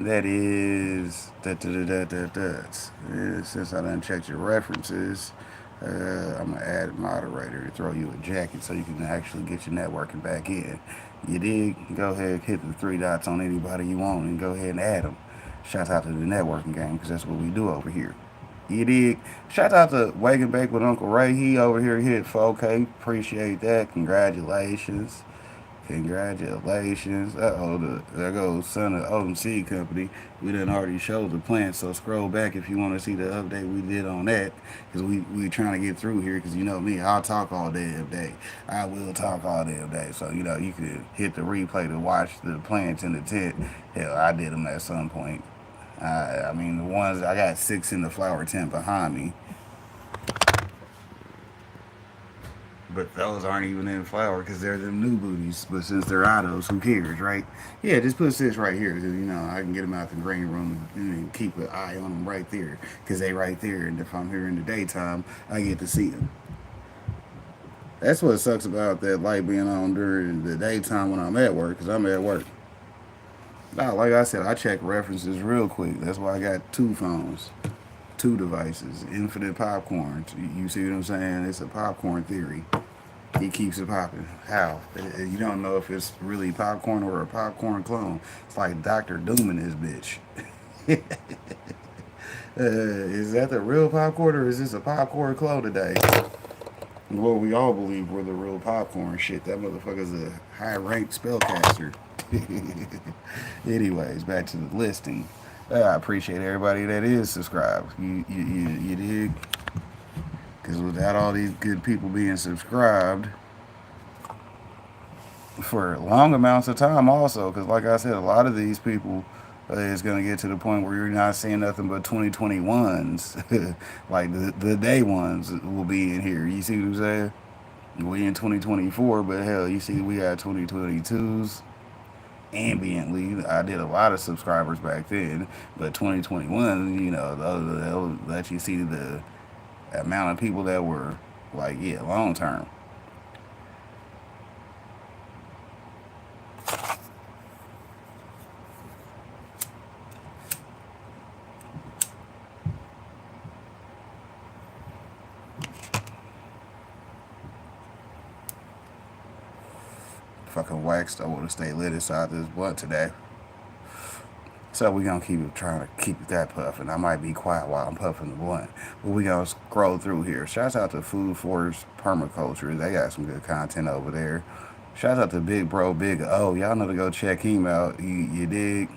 That is since I done checked your references, I'm gonna add a moderator to throw you a jacket so you can actually get your networking back in. You dig? Go ahead, hit the three dots on anybody you want, and go ahead and add them. Shout out to the networking game because that's what we do over here. You dig? Shout out to Wake and Bake with Uncle Ray. He over here hit 4K. Appreciate that. Congratulations. Congratulations. There goes son of OMC Company. We done already showed the plant, so scroll back if you want to see the update we did on that. Because we trying to get through here, because you know me, I'll talk all damn day. I will talk all damn day. So, you know, you could hit the replay to watch the plants in the tent. Hell, I did them at some point. I mean, the ones, I got 6 in the flower tent behind me. But those aren't even in flower because they're them new booties. But since they're autos, who cares, right? Yeah, just put this right here. You know, I can get them out the green room and keep an eye on them right there because they right there. And if I'm here in the daytime, I get to see them. That's what sucks about that light being on during the daytime when I'm at work because I'm at work. Now, like I said, I check references real quick. That's why I got 2 phones, 2 devices, infinite popcorn. You see what I'm saying? It's a popcorn theory. He keeps it popping. How? You don't know if it's really popcorn or a popcorn clone. It's like Dr. Doom in this bitch. Is that the real popcorn or is this a popcorn clone today? Well, we all believe we're the real popcorn shit. That motherfucker's a high ranked spellcaster. Anyways, back to the listing. I appreciate everybody that is subscribed. You dig? Because without all these good people being subscribed, for long amounts of time also because like I said, a lot of these people is going to get to the point where you're not seeing nothing but 2021s. Like the day ones will be in here, you see what I'm saying? We in 2024, but hell, you see we got 2022s ambiently. I did a lot of subscribers back then, but 2021, you know, they'll let you see the amount of people that were like, yeah, long term. Fucking waxed. I want to stay lit inside this blunt today. So we gonna keep trying to keep that puffing. I might be quiet while I'm puffing the blunt, but we gonna scroll through here. Shouts out to Food Forest Permaculture. They got some good content over there. Shouts out to Big Bro Big O. Y'all know to go check him out. You dig?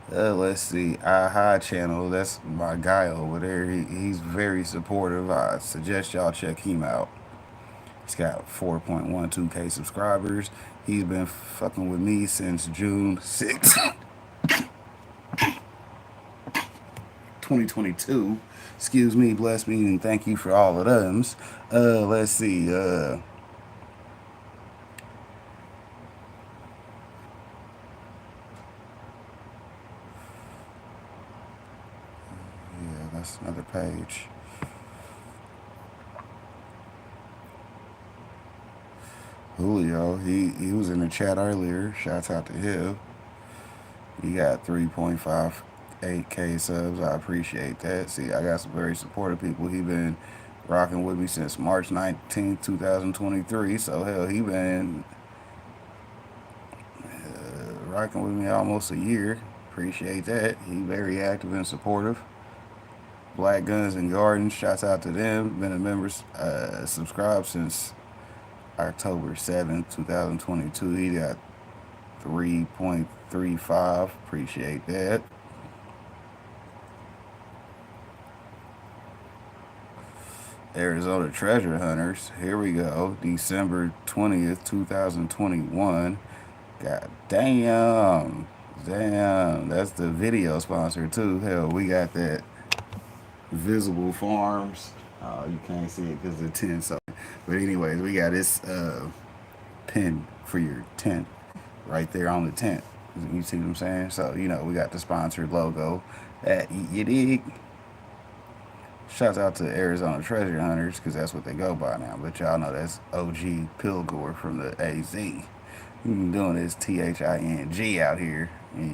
Let's see. Aha channel. That's my guy over there. He's very supportive. I suggest y'all check him out. He's got 4.12K subscribers. He's been fucking with me since June 6th, 2022. Excuse me, bless me, and thank you for all of them. Let's see. Yeah, that's another page. Julio, he was in the chat earlier. Shouts out to him. He got 3.58K subs. I appreciate that. See, I got some very supportive people. He been rocking with me since March 19th, 2023. So hell, he been rocking with me almost a year. Appreciate that. He very active and supportive. Black Guns and Gardens, shouts out to them. Been a member, subscribed since October 7th, 2022. He got 3.35. Appreciate that. Arizona Treasure Hunters. Here we go. December 20th, 2021. God damn. Damn. That's the video sponsor too. Hell, we got that Visible Farms. Oh, you can't see it because the tent. So, but anyways, we got this pin for your tent right there on the tent. You see what I'm saying? So you know we got the sponsored logo. That you dig? Shouts out to Arizona Treasure Hunters because that's what they go by now. But y'all know that's OG Pilgor from the AZ. Doing this THING out here.